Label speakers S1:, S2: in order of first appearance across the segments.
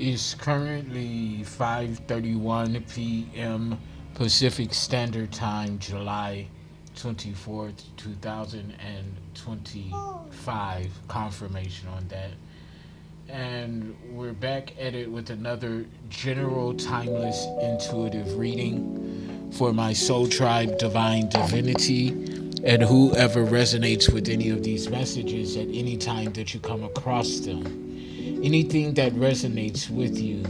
S1: It's currently 5:31 p.m. Pacific Standard Time, July 24th, 2025. Confirmation on that. And we're back at it with another general, timeless, intuitive reading for my soul tribe, Divine Divinity, and whoever resonates with any of these messages at any time that you come across them. Anything that resonates with you,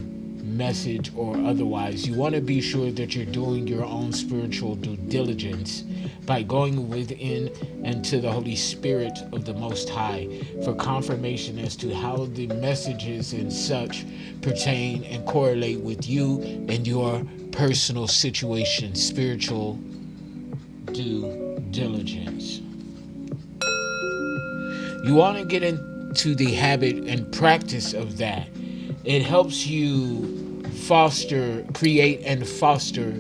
S1: message or otherwise, you want to be sure that you're doing your own spiritual due diligence by going within and to the Holy Spirit of the Most High for confirmation as to how the messages and such pertain and correlate with you and your personal situation. Spiritual due diligence. You want to get into the habit and practice of that. It helps you create and foster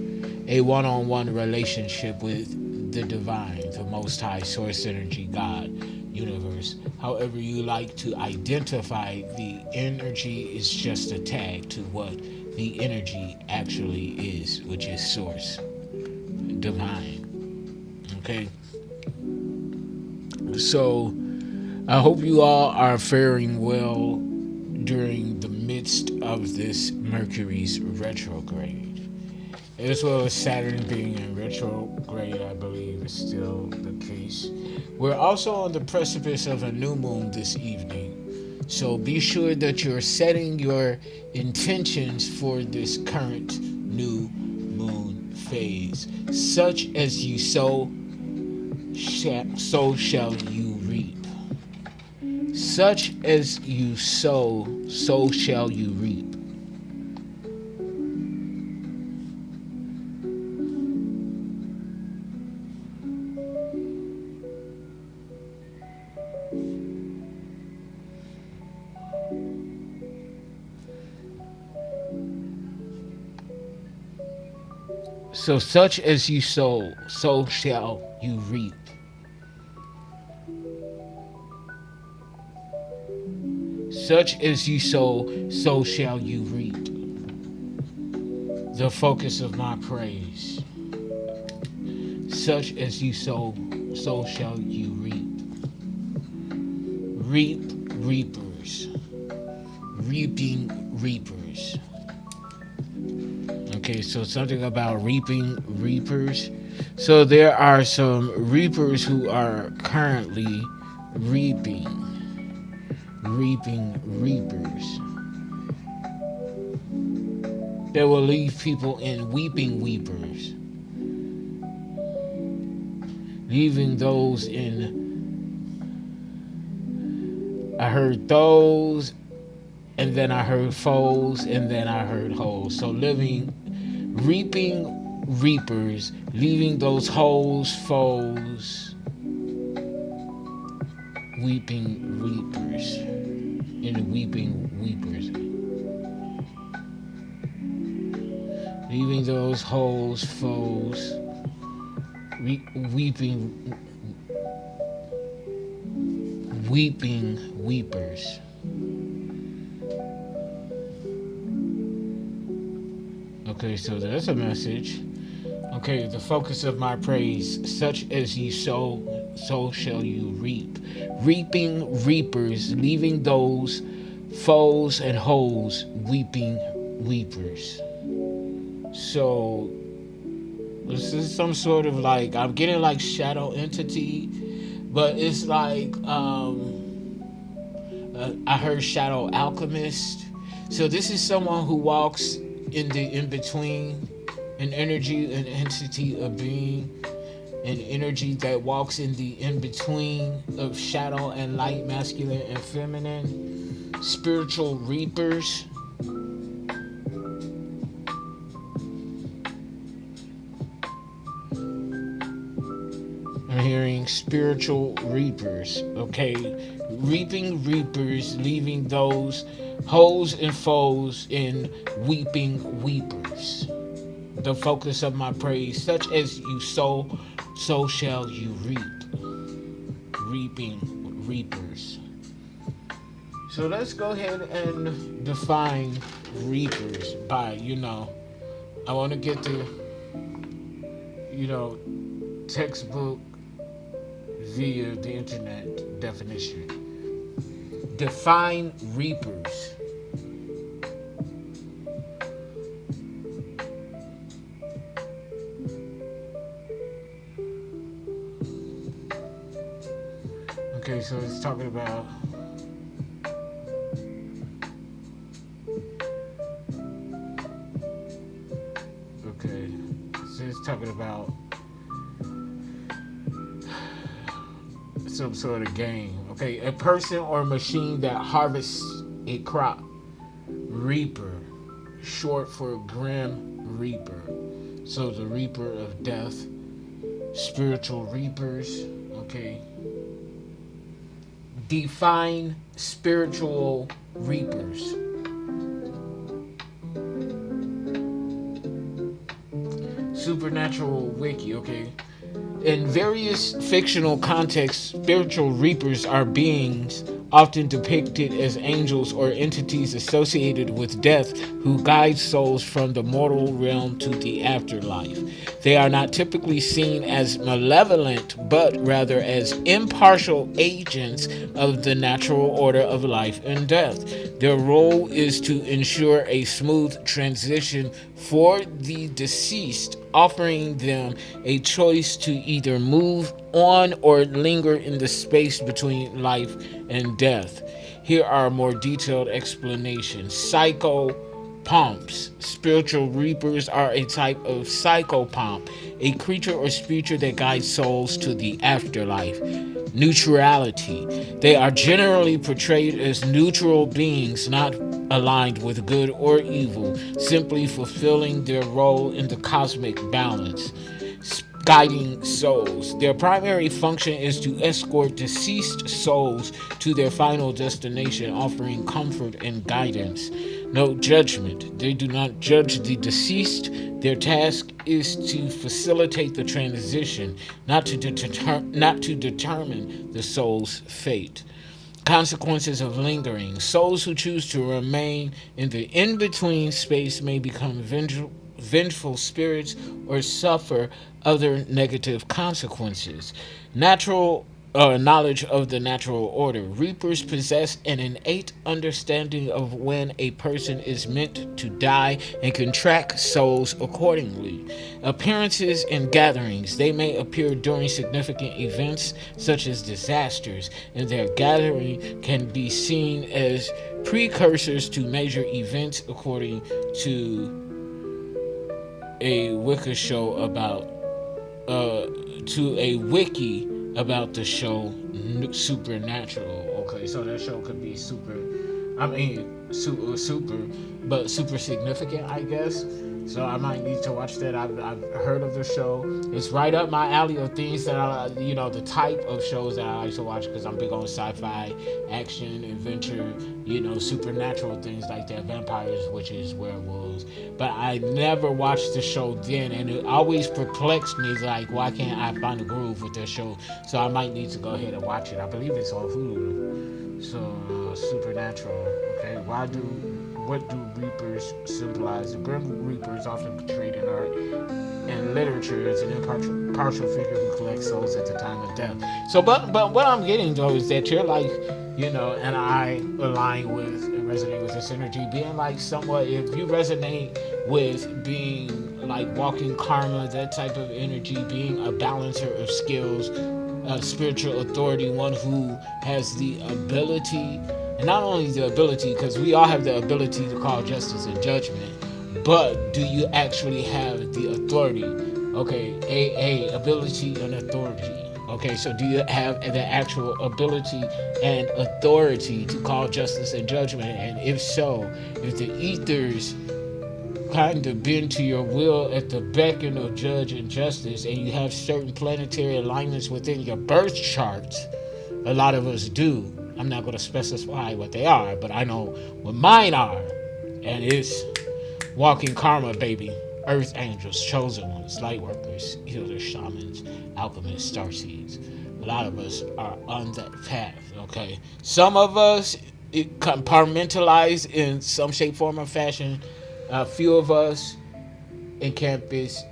S1: a one-on-one relationship with the divine, the Most High, Source Energy, God, Universe. However you like to identify the energy is just a tag to what the energy actually is, which is Source, Divine. Okay? So, I hope you all are faring well during the midst of this Mercury's retrograde, as well as Saturn being in retrograde. I believe is still the case. We're also on the precipice of a new moon this evening, so be sure that you're setting your intentions for this current new moon phase. Such as you sow, so shall you reap. Such as you sow, so shall you reap. So such as you sow, so shall you reap. Such as you sow, so shall you reap. The focus of my praise. Such as you sow, so shall you reap. Reap, reapers. Reaping, reapers. Okay, so something about reaping, reapers. So there are some reapers who are currently reaping. Reaping, reapers. That will leave people in weeping, weepers. Leaving those in, I heard those, and then I heard foes, and then I heard hoes. So reaping reapers, leaving those hoes, foes, weeping reapers, and weeping weepers. Leaving those hoes, foes, weeping weepers. Okay, so that's a message. Okay, the focus of my praise, such as ye sow, so shall you reap. Reaping reapers, leaving those foes and hoes, weeping weepers. So this is some sort of like, I'm getting like shadow entity, but it's like I heard shadow alchemist. So this is someone who walks in the in between, an energy, an entity, a being, an energy that walks in the in between of shadow and light, masculine and feminine, spiritual reapers. I'm hearing spiritual reapers, okay? Reaping reapers, leaving those hoes and foes in weeping weepers. The focus of my praise, such as you sow, so shall you reap. Reaping reapers. So let's go ahead and define reapers by, I want to get the, textbook via the internet definition. Define reapers. Okay, so it's talking about talking about some sort of game. Okay, a person or machine that harvests a crop. Reaper, short for grim reaper. So the reaper of death. Spiritual reapers. Okay. Define spiritual reapers. Supernatural wiki, okay. In various fictional contexts, spiritual reapers are beings often depicted as angels or entities associated with death who guide souls from the mortal realm to the afterlife. They are not typically seen as malevolent, but rather as impartial agents of the natural order of life and death. Their role is to ensure a smooth transition for the deceased, offering them a choice to either move on or linger in the space between life and death. Here are more detailed explanations. Psychopomps. Spiritual reapers are a type of psychopomp, a creature or speaker that guides souls to the afterlife. Neutrality. They are generally portrayed as neutral beings, not aligned with good or evil, simply fulfilling their role in the cosmic balance. Guiding souls. Their primary function is to escort deceased souls to their final destination, offering comfort and guidance. No judgment. They do not judge the deceased. Their task is to facilitate the transition, not to determine the soul's fate. Consequences of lingering. Souls who choose to remain in the in-between space may become vengeful spirits or suffer other negative consequences. Natural knowledge of the natural order. Reapers possess an innate understanding of when a person is meant to die and can track souls accordingly. Appearances and gatherings. They may appear during significant events such as disasters, and their gathering can be seen as precursors to major events, according to a wiki show about the show Supernatural. Okay, so that show could be super but super significant, I guess. So I might need to watch that. I've heard of the show. It's right up my alley of things that the type of shows that I like to watch, because I'm big on sci-fi, action, adventure, supernatural things like that, vampires, witches, werewolves. But I never watched the show then, and it always perplexed me, like, why can't I find a groove with that show? So I might need to go ahead and watch it. I believe it's on Hulu. So Supernatural. Okay, what do Reapers symbolize? The Grim Reaper is often portrayed in art and literature as an impartial figure who collects souls at the time of death. So, but what I'm getting though is that you're like, and I align with and resonate with this energy, being like somewhat, if you resonate with being like walking karma, that type of energy, being a balancer of skills, a spiritual authority, one who has the ability, and not only the ability, because we all have the ability to call justice and judgment, but do you actually have the authority? Okay, ability and authority. Okay, so do you have the actual ability and authority to call justice and judgment? And if so, if the ethers kind of bend to your will at the beckon of judge and justice, and you have certain planetary alignments within your birth charts, a lot of us do. I'm not going to specify what they are, but I know what mine are, and it's walking karma, baby. Earth angels, chosen ones, light workers, healers, shamans, alchemists, starseeds. A lot of us are on that path, okay? Some of us compartmentalize in some shape, form, or fashion. A few of us encompass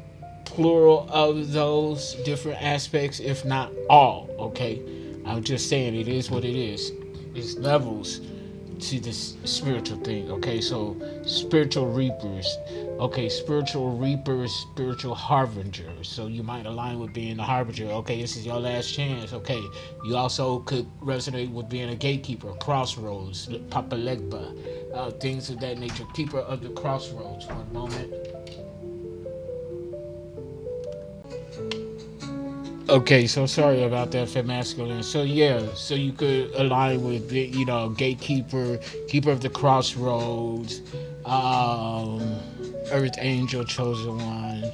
S1: plural of those different aspects, if not all, okay? I'm just saying it is what it is. It's levels to this spiritual thing, okay? So spiritual reapers, okay? Spiritual reapers, spiritual harbingers. So you might align with being a harbinger. Okay, this is your last chance. Okay, you also could resonate with being a gatekeeper, crossroads, Papa Legba, things of that nature. Keeper of the crossroads. One moment. Okay, so sorry about that for masculine. So yeah, so you could align with, gatekeeper, keeper of the crossroads, earth angel, chosen one,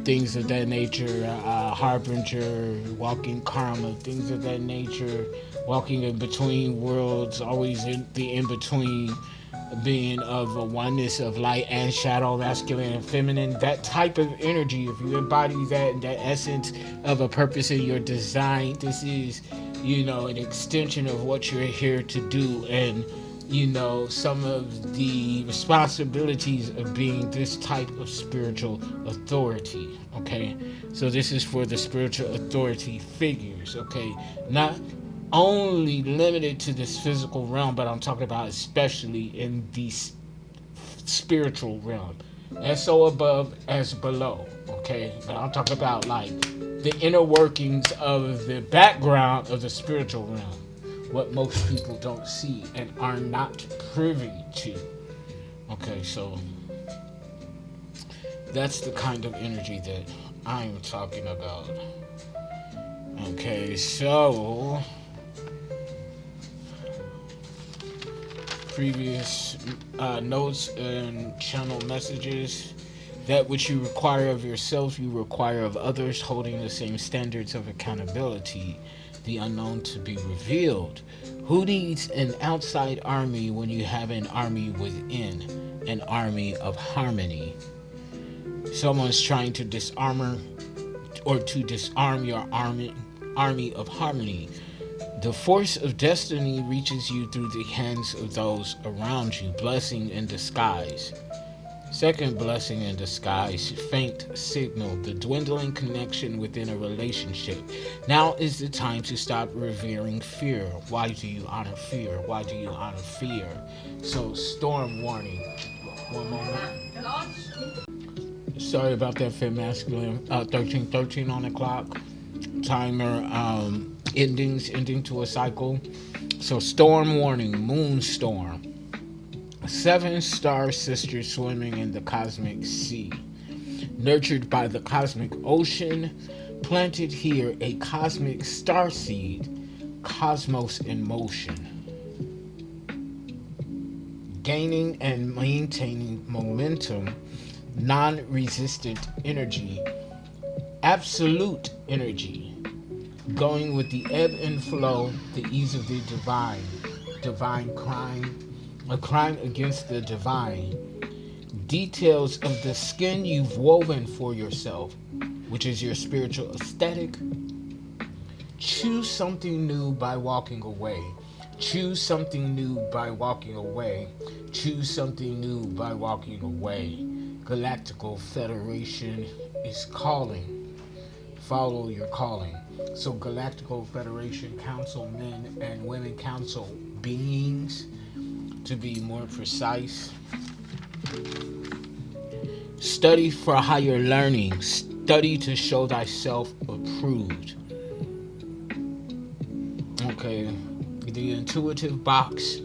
S1: things of that nature, harbinger, walking karma, things of that nature, walking in between worlds, always in the in between, being of a oneness of light and shadow, masculine and feminine, that type of energy. If you embody that essence of a purpose in your design, this is, an extension of what you're here to do, and some of the responsibilities of being this type of spiritual authority. Okay, so this is for the spiritual authority figures. Okay, not only limited to this physical realm, but I'm talking about especially in the spiritual realm, as so above as below. Okay, but I'm talking about like the inner workings of the background of the spiritual realm, what most people don't see and are not privy to. Okay, so that's the kind of energy that I'm talking about. Okay, so previous notes and channel messages. That which you require of yourself, you require of others, holding the same standards of accountability. The unknown to be revealed. Who needs an outside army when you have an army within? An army of harmony. Someone's trying to disarm your army of harmony. The force of destiny reaches you through the hands of those around you. Blessing in disguise. Second blessing in disguise, faint signal, the dwindling connection within a relationship. Now is the time to stop revering fear. Why do you honor fear? Why do you honor fear? So, storm warning. One moment. Sorry about that, Fit Masculine. 13:13 on the clock. Timer ending to a cycle. So storm warning, moonstorm. 7 star sisters swimming in the cosmic sea. Nurtured by the cosmic ocean, planted here a cosmic starseed, cosmos in motion. Gaining and maintaining momentum, non-resistant energy, absolute energy, going with the ebb and flow, the ease of the divine crime, a crime against the divine, details of the skin you've woven for yourself, which is your spiritual aesthetic. Choose something new by walking away. Choose something new by walking away. Choose something new by walking away. Galactical Federation is calling. Follow your calling. So Galactical Federation council men and women council beings, to be more precise. Study for higher learning. Study to show thyself approved. Okay, the intuitive box.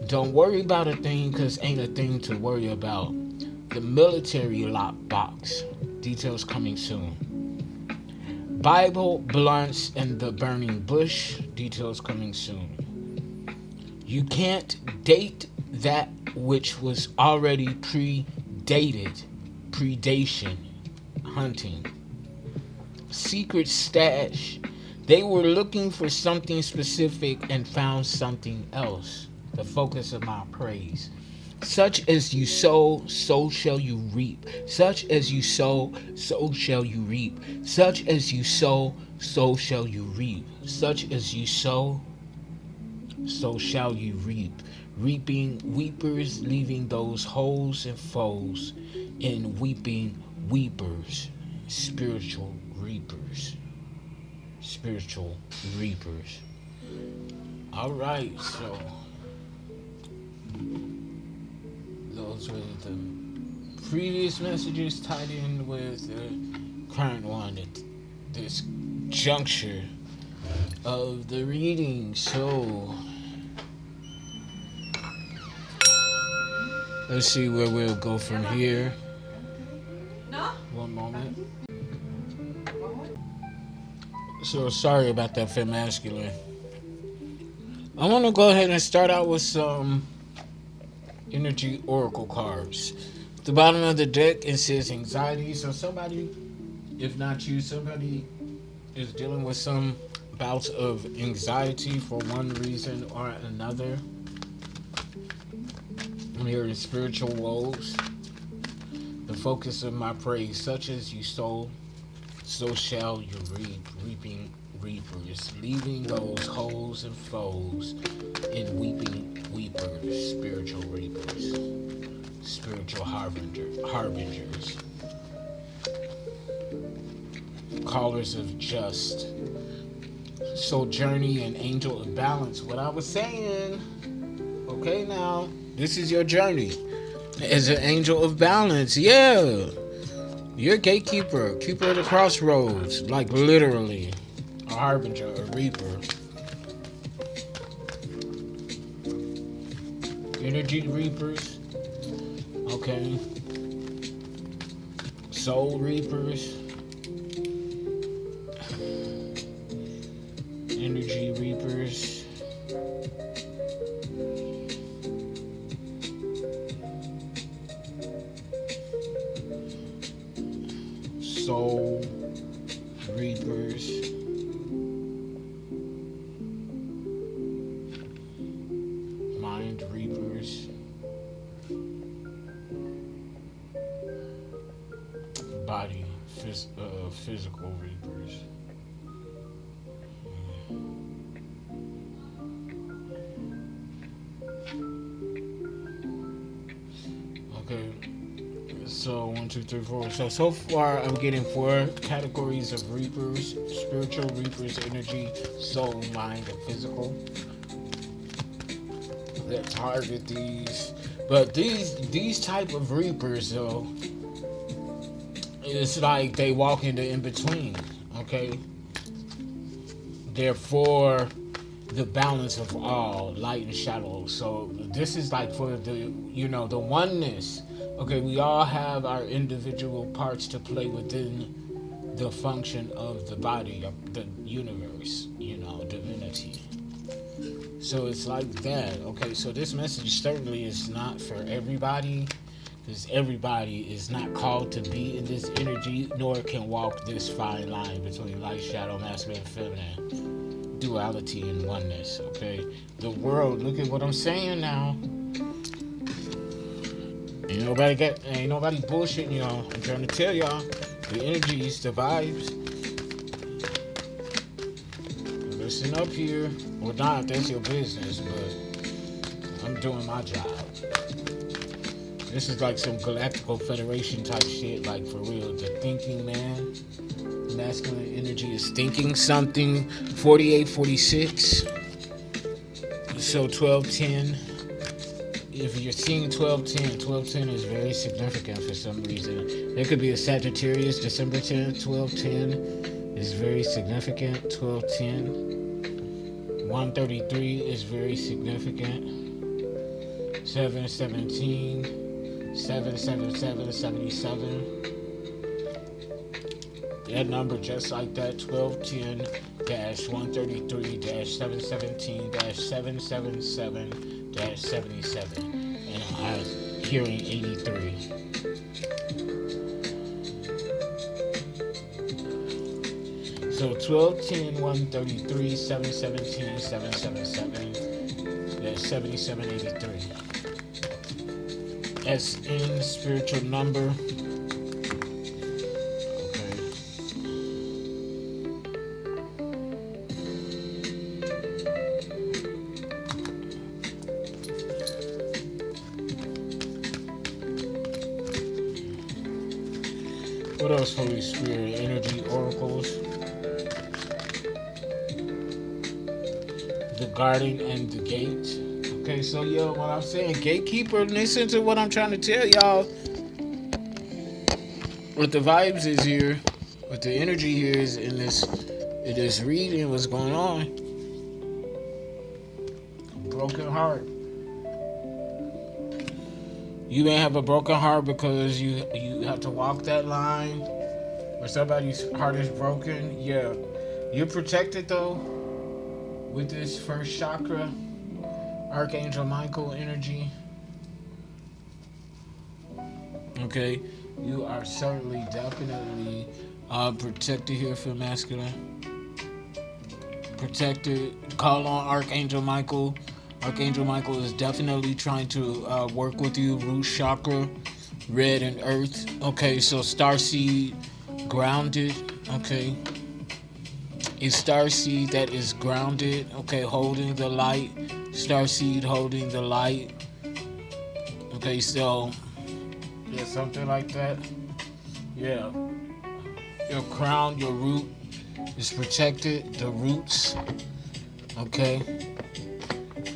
S1: Don't worry about a thing, because ain't a thing to worry about. The military lock box. Details coming soon. Bible, blunts, and the burning bush. Details coming soon. You can't date that which was already predated. Predation. Hunting. Secret stash. They were looking for something specific and found something else. The focus of my praise. Such as you sow, so shall you reap. Such as you sow, so shall you reap. Such as you sow, so shall you reap. Such as you sow, so shall you reap. Reaping weepers, leaving those holes and foes, and weeping weepers, spiritual reapers. Spiritual reapers. Alright, so those were the previous messages tied in with the current one at this juncture of the reading. So let's see where we'll go from here. One moment. So sorry about that, Fem Masculine. I want to go ahead and start out with some energy oracle cards. At the bottom of the deck, it says anxiety. So somebody, if not you, somebody is dealing with some bouts of anxiety for one reason or another. I'm here in spiritual woes. The focus of my praise, such as you sow, so shall you reap. Reaping reapers, leaving those holes and foes, and weeping weepers, spiritual reapers, spiritual harbingers, callers of just. So journey and angel of balance. What I was saying, okay, now this is your journey as an angel of balance. Yeah, you're a gatekeeper, keeper of the crossroads, like literally a harbinger, a reaper. Energy reapers, okay. Soul reapers, energy reapers, soul reapers, mind reapers, body, physical reapers. Okay, so 1, 2, 3, 4. So far I'm getting 4 categories of reapers: spiritual reapers, energy, soul, mind, and physical. That target these, but these type of reapers though, it's like they walk in the in between. Okay, they're for the balance of all light and shadow. So this is like for the the oneness. Okay, we all have our individual parts to play within the function of the body, of the universe, divinity. So it's like that. Okay, so this message certainly is not for everybody, because everybody is not called to be in this energy, nor can walk this fine line between light, shadow, masculine, and feminine, duality, and oneness. Okay, the world. Look at what I'm saying now. Ain't nobody bullshitting y'all. I'm trying to tell y'all the energies, the vibes. Let's listen up here. Well, not, that's your business, but I'm doing my job. This is like some Galactical Federation type shit, like for real. The thinking man. Masculine energy is thinking something. 4846. So 1210. If you're seeing 1210, 1210 is very significant for some reason. There could be a Sagittarius, December 10th, 1210 is very significant. 1210. 133 is very significant. 717. 777, 77. That number just like that, 1210-133-717-777-77, and I'm hearing 83. So 1210, 133, 717, 777, that's 7783. SN spiritual number. What else, Holy Spirit? Energy oracles. The garden and the gate. Okay, so yo, what I'm saying, gatekeeper, listen to what I'm trying to tell y'all. What the vibes is here, what the energy here is in this reading, what's going on. Broken heart. You may have a broken heart because you have to walk that line, or somebody's heart is broken. Yeah, you're protected though with this first chakra, Archangel Michael energy. Okay, you are certainly, definitely protected here for masculine. Protected. Call on Archangel Michael. Archangel Michael is definitely trying to work with you. Root chakra, red and earth. Okay, so starseed, grounded. Okay, a starseed that is grounded. Okay, holding the light. Starseed holding the light. Okay, so yeah, something like that. Yeah, your crown, your root is protected. The roots. Okay.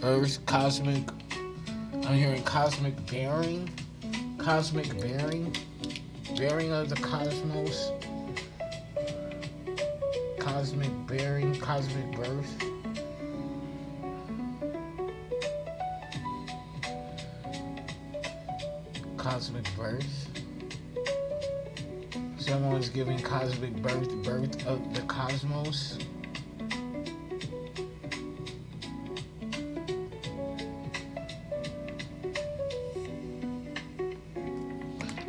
S1: Earth, cosmic. I'm hearing cosmic bearing. Cosmic bearing. Bearing of the cosmos. Cosmic bearing. Cosmic birth. Cosmic birth. Someone's giving cosmic birth. Birth of the cosmos.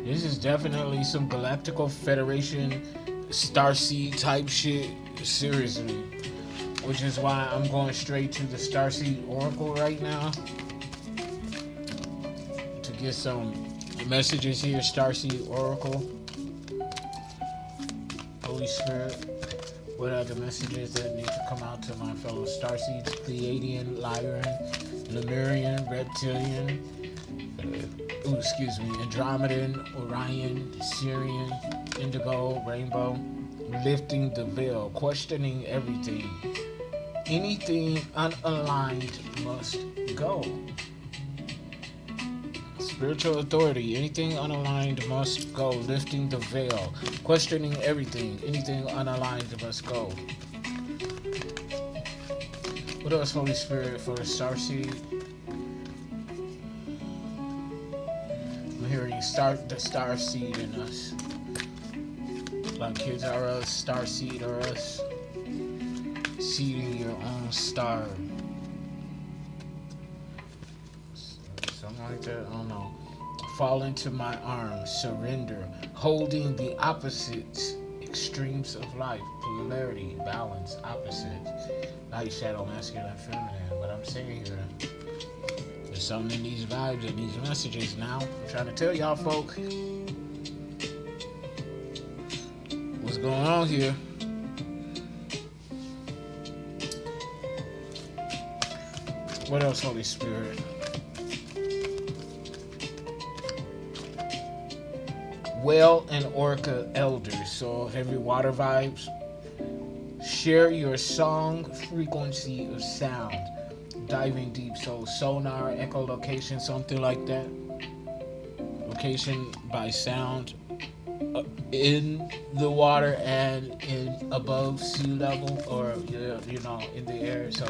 S1: This is definitely some Galactical Federation Starseed type shit. Seriously. Which is why I'm going straight to the Starseed Oracle right now. To get some messages here. Starseed Oracle. Holy Spirit. What are the messages that need to come out to my fellow Starseeds? Pleiadian, Lyran, Lemurian, Reptilian. Andromedan, Orion, Syrian, Indigo, Rainbow, lifting the veil, questioning everything. Anything unaligned must go. Spiritual authority, anything unaligned must go, lifting the veil, questioning everything. Anything unaligned must go. What else, Holy Spirit, for the Starseed? Hearing the star seed in us. Like kids are us, star seed are us. Seeding your own star. Something like that, I don't know. Fall into my arms, surrender. Holding the opposites, extremes of life. Polarity, balance, opposites. Light, shadow, masculine, feminine. What I'm saying here. There's something in these vibes and these messages now. I'm trying to tell y'all folk what's going on here. What else, Holy Spirit? Whale and orca elders. So heavy water vibes. Share your song frequency of sound. Diving deep. So sonar, echolocation, something like that. Location by sound in the water and in above sea level, or in the air. So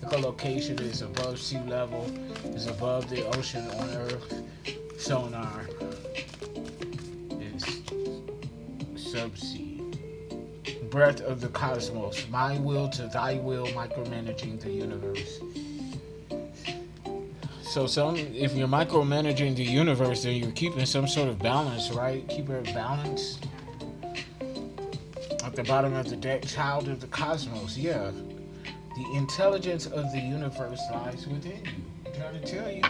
S1: echolocation is above sea level, is above the ocean on Earth. Sonar is subsea. Breath of the cosmos, my will to thy will, micromanaging the universe. So if you're micromanaging the universe, then you're keeping some sort of balance, right? Keep it balanced. At the bottom of the deck, child of the cosmos, yeah. The intelligence of the universe lies within you. I'm trying to tell you.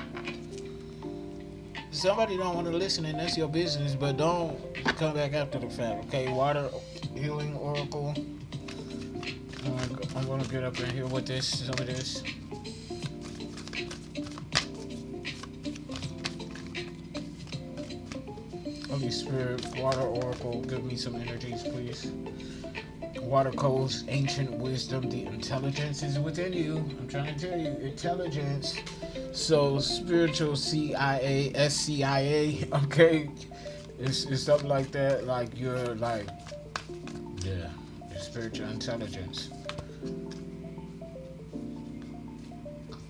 S1: Somebody don't want to listen, and that's your business, but don't come back after the fact, okay? Water healing oracle. I'm going to get up in here with some of this. Holy Spirit, water oracle, give me some energies, please. Water codes, ancient wisdom, the intelligence is within you. I'm trying to tell you, intelligence. So spiritual CIA, SCIA, okay? It's something like that, like you're like, yeah, your spiritual intelligence.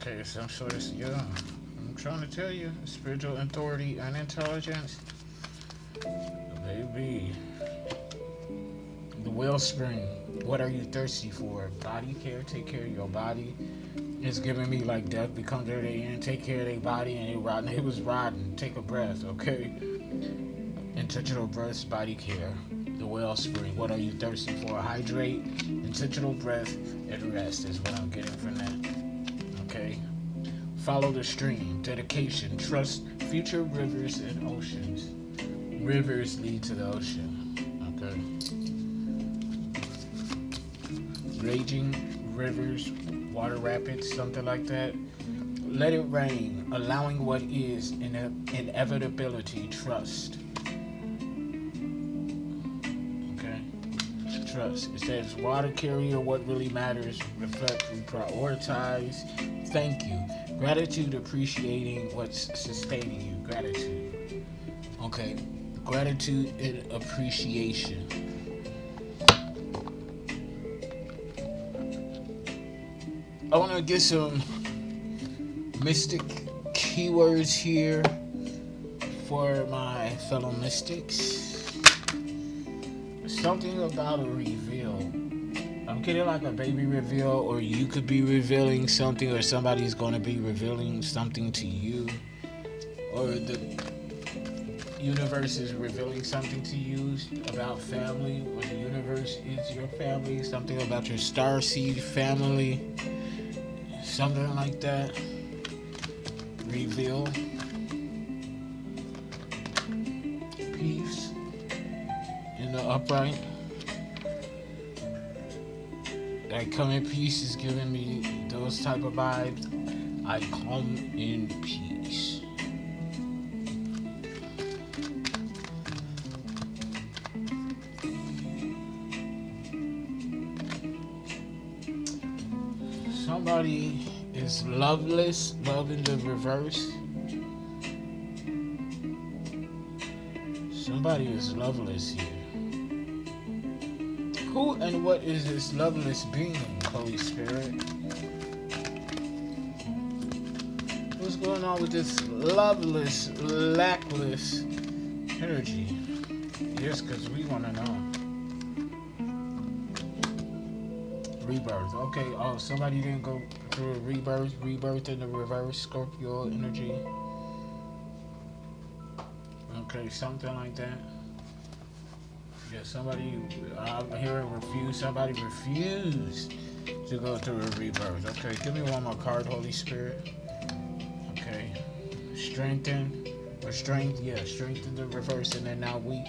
S1: Okay, some sort of, yeah, I'm trying to tell you, spiritual authority and intelligence. Baby. The wellspring. What are you thirsty for? Body care. Take care of your body. It's giving me like death becomes their end. Take care of their body, and it was rotten. Take a breath, okay? Intentional breaths, body care. The wellspring. What are you thirsty for? Hydrate. Intentional breath and rest is what I'm getting from that. Okay? Follow the stream. Dedication. Trust future rivers and oceans. Rivers lead to the ocean. Okay. Raging rivers, water rapids, something like that. Let it rain, allowing what is inevitability. Trust. Okay. Trust. It says water carrier, what really matters. Reflect, reprioritize. Thank you. Gratitude, appreciating what's sustaining you. Gratitude. Okay. Gratitude and appreciation. I want to get some mystic keywords here for my fellow mystics. Something about a reveal. I'm getting like a baby reveal, or you could be revealing something, or somebody's going to be revealing something to you, or the universe is revealing something to you about family, or the universe is your family, something about your starseed family, something like that. Reveal. Peace in the upright. That come in peace is giving me those type of vibes. I come in peace. Somebody is loveless, love in the reverse. Somebody is loveless here. Who and what is this loveless being, Holy Spirit? What's going on with this loveless, lackless energy? Yes, because we want to know. Rebirth. Okay, oh, somebody didn't go through a rebirth. Rebirth in the reverse, Scorpio energy. Okay, something like that. Yeah, somebody, I'm hearing refuse. Somebody refused to go through a rebirth. Okay, give me one more card, Holy Spirit. Okay. Strengthen, or strength, yeah, strengthen the reverse, and they're now weak.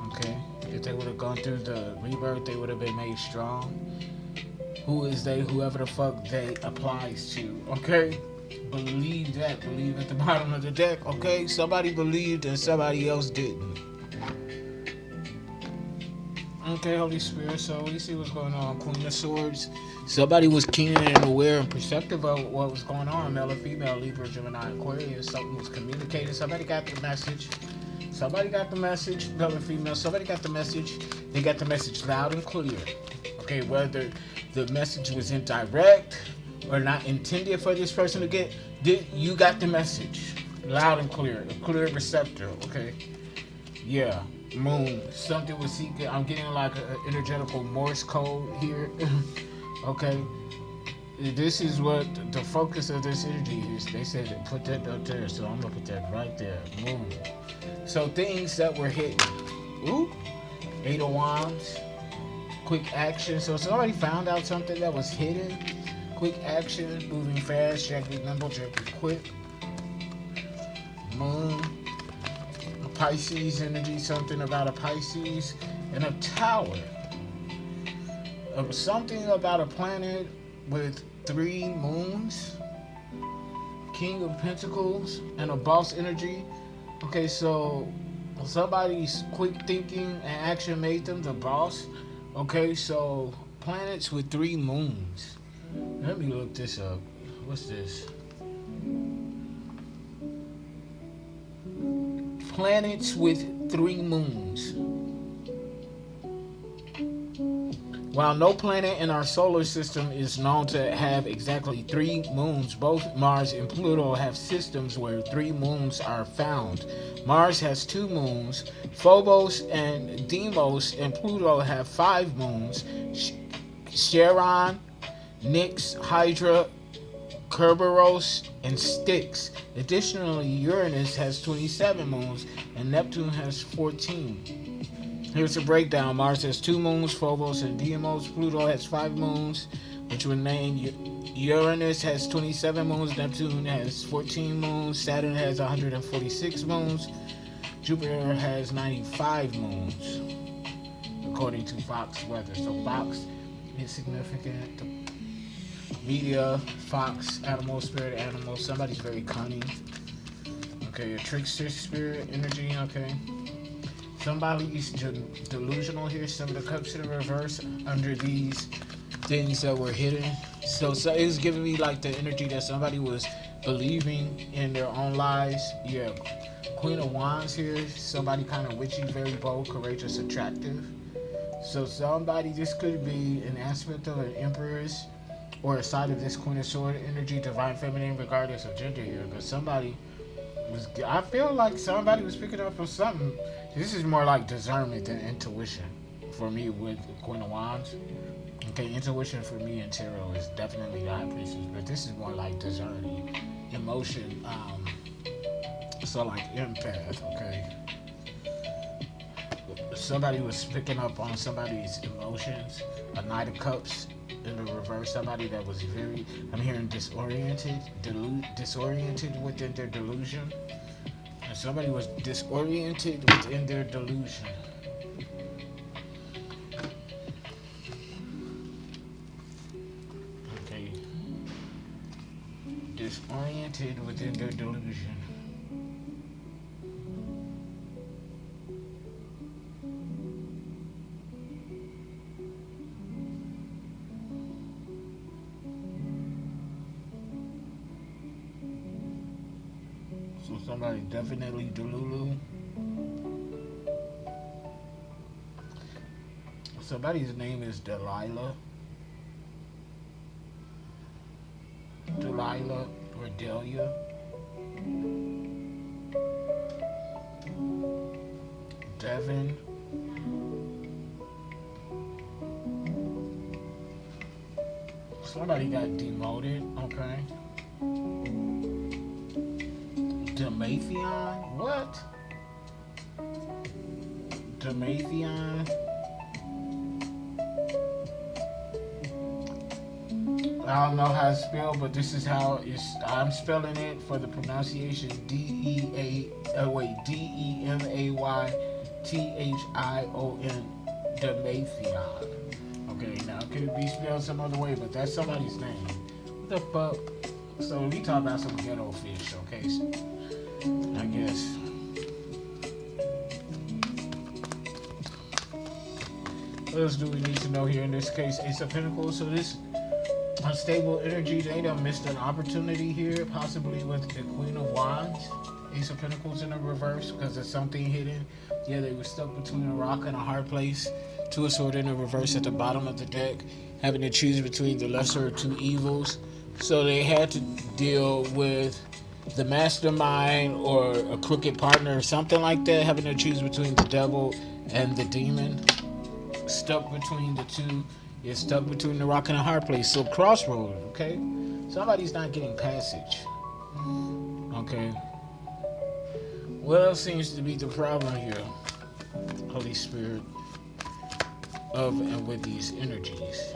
S1: Okay. If they would have gone through the rebirth, they would have been made strong. Who is they? Whoever the fuck they applies to. Okay? Believe that. Believe at the bottom of the deck. Okay? Somebody believed and somebody else didn't. Okay, Holy Spirit, so we see what's going on. Queen of Swords. Somebody was keen and aware and perceptive of what was going on. Male or female, Libra, Gemini, Aquarius. Something was communicated. Somebody got the message. Somebody got the message. Male or female, somebody got the message. They got the message loud and clear. Okay, whether the message was indirect or not intended for this person to get, you got the message. Loud and clear. A clear receptor, okay? Yeah. Moon, something was seeking. I'm getting like an energetical Morse code here. Okay, this is what the focus of this energy is. They said to put that up there, so I'm gonna put that right there. Moon. So things that were hidden. Ooh, 8 of Wands. Quick action. So somebody found out something that was hidden. Quick action, moving fast, gently nimble, gently quick. Moon. Pisces energy, something about a Pisces, and a tower. Something about a planet with 3 moons, King of Pentacles, and a boss energy. Okay, so somebody's quick thinking and action made them the boss. Okay, so planets with 3 moons. Let me look this up. What's this? Planets with 3 moons. While no planet in our solar system is known to have exactly 3 moons, both Mars and Pluto have systems where 3 moons are found. Mars has 2 moons. Phobos and Deimos and Pluto have 5 moons. Charon, Nix, Hydra, Kerberos, and Styx. Additionally, Uranus has 27 moons and Neptune has 14. Here's a breakdown. Mars has 2 moons, Phobos and Deimos. Pluto has 5 moons, which were named. Uranus has 27 moons, Neptune has 14 moons, Saturn has 146 moons, Jupiter has 95 moons, according to Fox Weather. So Fox is significant. Media, Fox, animal, spirit, animal. Somebody's very cunning. Okay, a trickster spirit energy. Okay. Somebody is delusional here. Some of the cups in the reverse under these things that were hidden. So it was giving me like the energy that somebody was believing in their own lies. Yeah. Queen of Wands here. Somebody kind of witchy, very bold, courageous, attractive. So somebody, this could be an aspect of an Empress or a side of this Queen of Sword energy, divine feminine, regardless of gender here. But somebody was, I feel like somebody was picking up on something. This is more like discernment than intuition for me with Queen of Wands. Okay, intuition for me in tarot is definitely the High Priestess, but this is more like discerning emotion. So like empath. Okay, somebody was picking up on somebody's emotions. A Knight of Cups in the reverse. Somebody that was very, I'm hearing disoriented within their delusion. And somebody was disoriented within their delusion. Okay. Disoriented within their delusion. So somebody definitely Delulu. Somebody's name is Delilah. Delilah or Delia. Devin. Somebody got demoted, okay. Demathion? What? Demathion? I don't know how to spell, but this is how I'm spelling it for the pronunciation. Demaython. Demathion. Okay, now it could be spelled some other way, but that's somebody's name. What the fuck? So we talk about some ghetto fish, okay? So, I guess. What else do we need to know here in this case? Ace of Pentacles. So this unstable energy, they done missed an opportunity here, possibly with the Queen of Wands. Ace of Pentacles in the reverse because there's something hidden. Yeah, they were stuck between a rock and a hard place. Two of Swords in the reverse at the bottom of the deck, having to choose between the lesser of two evils. So they had to deal with the mastermind or a crooked partner or something like that, having to choose between the devil and the demon. Stuck between the two. You're stuck between the rock and a hard place. So crossroads, okay? Somebody's not getting passage. Okay. What else seems to be the problem here? Holy Spirit of and with these energies.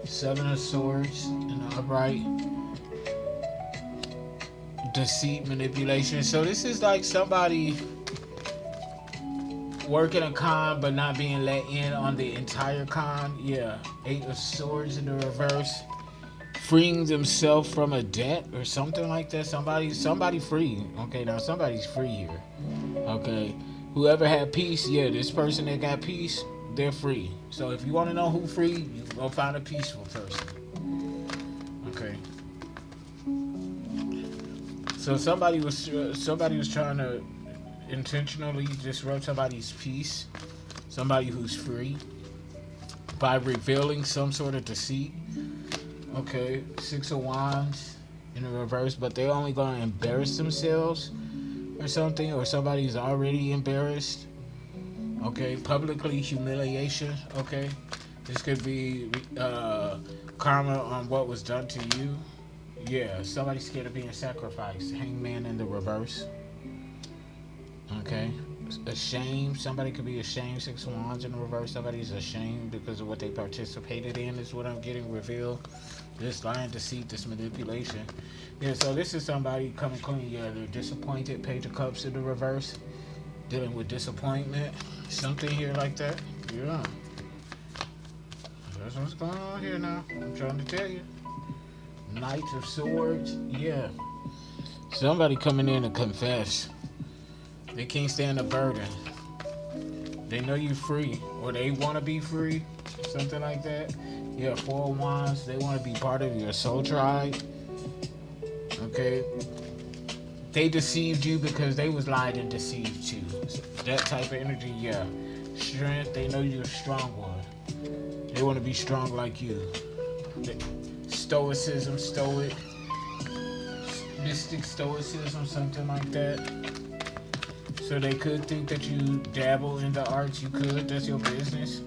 S1: Seven of Swords in the upright. Deceit, manipulation. So this is like somebody working a con but not being let in on the entire con. Yeah. Eight of Swords in the reverse. Freeing themselves from a debt or something like that. Somebody free. Okay, now somebody's free here. Okay. Whoever had peace, yeah, this person that got peace, they're free. So if you want to know who free, you go find a peaceful person. Okay. So somebody was trying to intentionally disrupt somebody's peace, somebody who's free, by revealing some sort of deceit. Okay, Six of Wands in the reverse, but they're only going to embarrass themselves or something, or somebody's already embarrassed. Okay, publicly humiliation. Okay, this could be karma on what was done to you. Yeah, somebody's scared of being sacrificed. Hangman in the reverse. Okay. Ashamed. Somebody could be ashamed. Six of Wands in the reverse. Somebody's ashamed because of what they participated in is what I'm getting revealed. This lying, deceit, this manipulation. Yeah, so this is somebody coming clean. Yeah, they're disappointed. Page of Cups in the reverse. Dealing with disappointment. Something here like that. Yeah. That's what's going on here now. I'm trying to tell you. Knight of Swords. Yeah. Somebody coming in to confess. They can't stand the burden. They know you're free. Or they want to be free. Something like that. Yeah, Four of Wands. They want to be part of your soul tribe. Okay. They deceived you because they was lied and deceived too. So that type of energy, yeah. Strength. They know you're a strong one. They want to be strong like you. Stoicism, stoic. Mystic stoicism, something like that. So they could think that you dabble in the arts. You could. That's your business.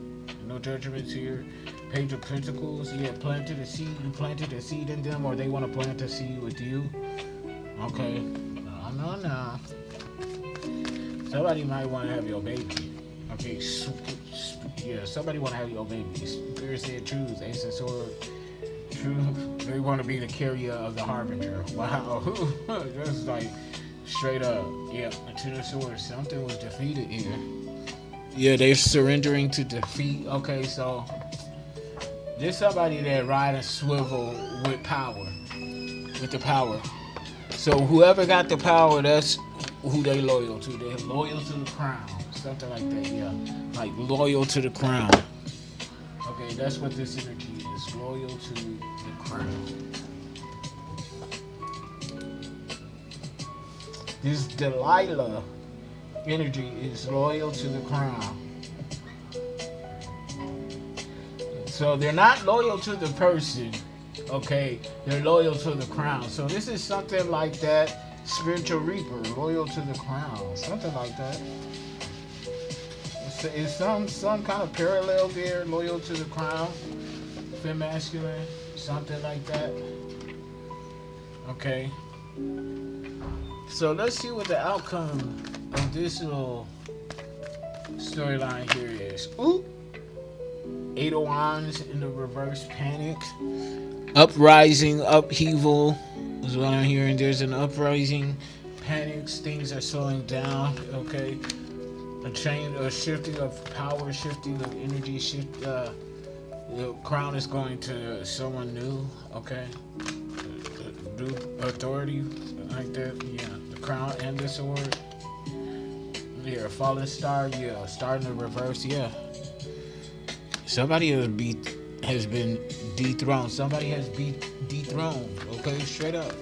S1: No judgments here. Page of Pentacles. Yeah, planted a seed. You planted a seed in them, or they want to plant a seed with you. Okay. No. Somebody might want to have your baby. Okay. Yeah, somebody want to have your baby. Spirit said truth. Ace of Swords. Truth. They want to be the carrier of the harbinger. Wow. That's like straight up. Yeah. Two of Swords. Something was defeated here. Yeah, they're surrendering to defeat. Okay, so there's somebody that ride a swivel with power. With the power. So whoever got the power, that's who they loyal to. They're loyal to the crown. Something like that, yeah. Like loyal to the crown. Okay, that's what this energy is. Loyal to the crown. This Delilah energy is loyal to the crown. So they're not loyal to the person. Okay, they're loyal to the crown. So this is something like that. Spiritual Reaper, loyal to the crown. Something like that. It's some kind of parallel there. Loyal to the crown. Femme masculine. Something like that. Okay. So let's see what the outcome of this little storyline here is. Ooh. Eight of Wands in the reverse, panic. Uprising, upheaval, is what I'm hearing. There's an uprising, panics, things are slowing down. Okay, a change, a shifting of power, shifting of energy. The crown is going to someone new. Okay, new authority like that. Yeah, the crown and the sword. Yeah, fallen star. Yeah, star in the reverse. Yeah, somebody has been dethroned. Somebody has been dethroned. Okay, straight up.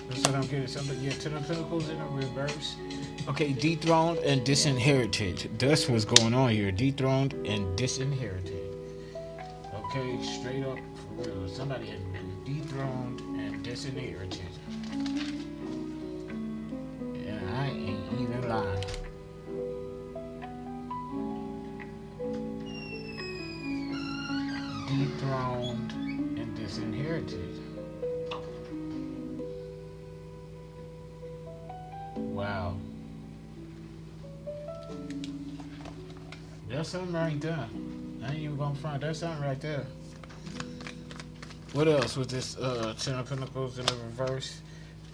S1: That's what I'm getting. Somebody, yeah, Ten of Pentacles in the reverse. Okay, dethroned and disinherited. That's what's going on here. Dethroned and disinherited. Okay, straight up for real. Somebody has been dethroned and disinherited. And I ain't even lying. Dethroned and disinherited. Wow. That's something right there. I ain't even gonna front. That's something right there. What else with this Ten of Pentacles in the reverse?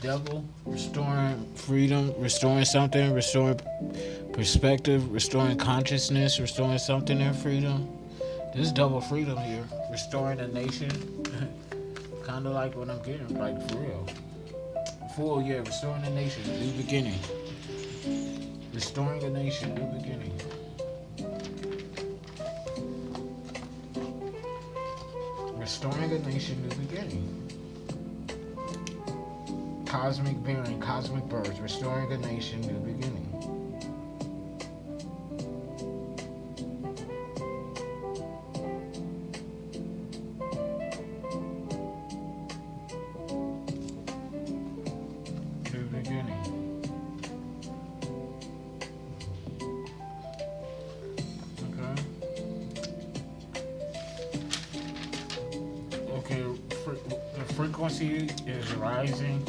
S1: Devil, restoring freedom, restoring something, restoring perspective, restoring consciousness, restoring something in freedom. There's double freedom here. Restoring a nation. Kind of like what I'm getting, like for real. Full, yeah, restoring a nation, new beginning. Restoring a nation, new beginning. Restoring a nation, new beginning. Cosmic bearing, cosmic birth, restoring a nation, new beginning. New beginning. Okay, the frequency is rising.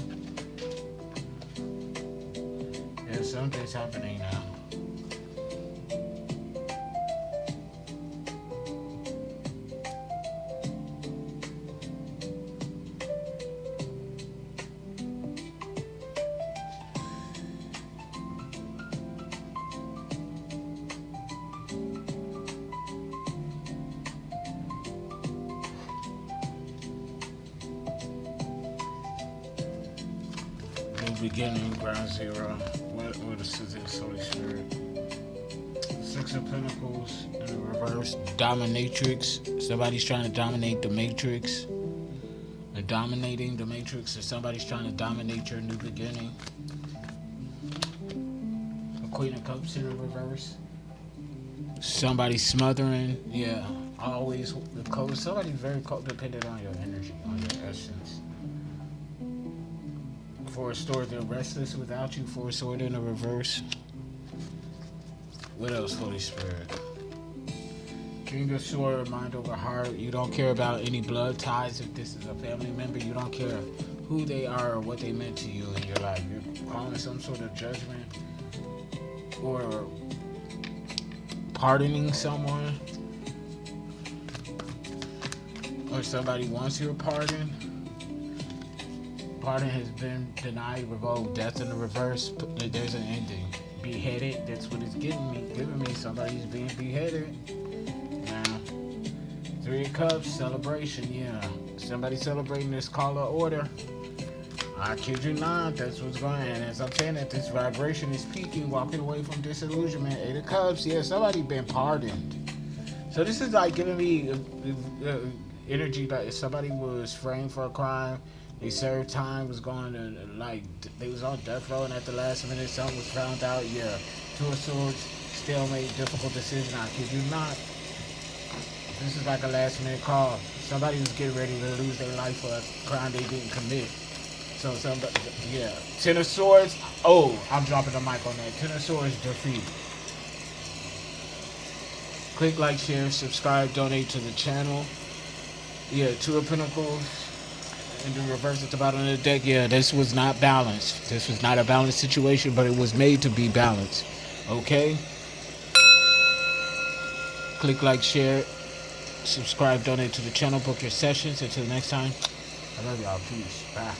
S1: And something's happening now. Beginning, ground zero. What is this, Holy Spirit? Six of Pentacles in the reverse. Dominatrix. Somebody's trying to dominate the Matrix. They're dominating the Matrix, or somebody's trying to dominate your new beginning. The Queen of Cups in the reverse. Somebody smothering. Yeah, always the code. Somebody's very codependent on your energy, on your essence. Four sword, they're restless without you. Four sword in the reverse. What else, Holy Spirit? King of sword, mind over heart. You don't care about any blood ties. If this is a family member, you don't care who they are or what they meant to you in your life. You're calling some sort of judgment or pardoning someone, or somebody wants your pardon. Pardon has been denied, revoked, death in the reverse. There's an ending. Beheaded, that's what it's giving me. Somebody's being beheaded. Now, Three of Cups, celebration, yeah. Somebody celebrating this call of order. I kid you not, that's what's going on. And as I'm saying that this vibration is peaking, walking away from disillusionment. Eight of Cups, yeah, somebody been pardoned. So this is like giving me energy that somebody was framed for a crime. They served time, was going to, like, they was on death row, and at the last minute, something was found out. Yeah, Two of Swords, stalemate, difficult decision. I kid you not. This is like a last minute call. Somebody was getting ready to lose their life for a crime they didn't commit. So somebody, yeah. Ten of Swords. Oh, I'm dropping the mic on that. Ten of Swords, defeat. Click like, share, subscribe, donate to the channel. Yeah, Two of Pentacles. In the reverse at the bottom of the deck, yeah, this was not balanced. This was not a balanced situation, but it was made to be balanced. Okay? Click like, share, subscribe, donate to the channel, book your sessions. Until next time, I love y'all. Peace. Bye.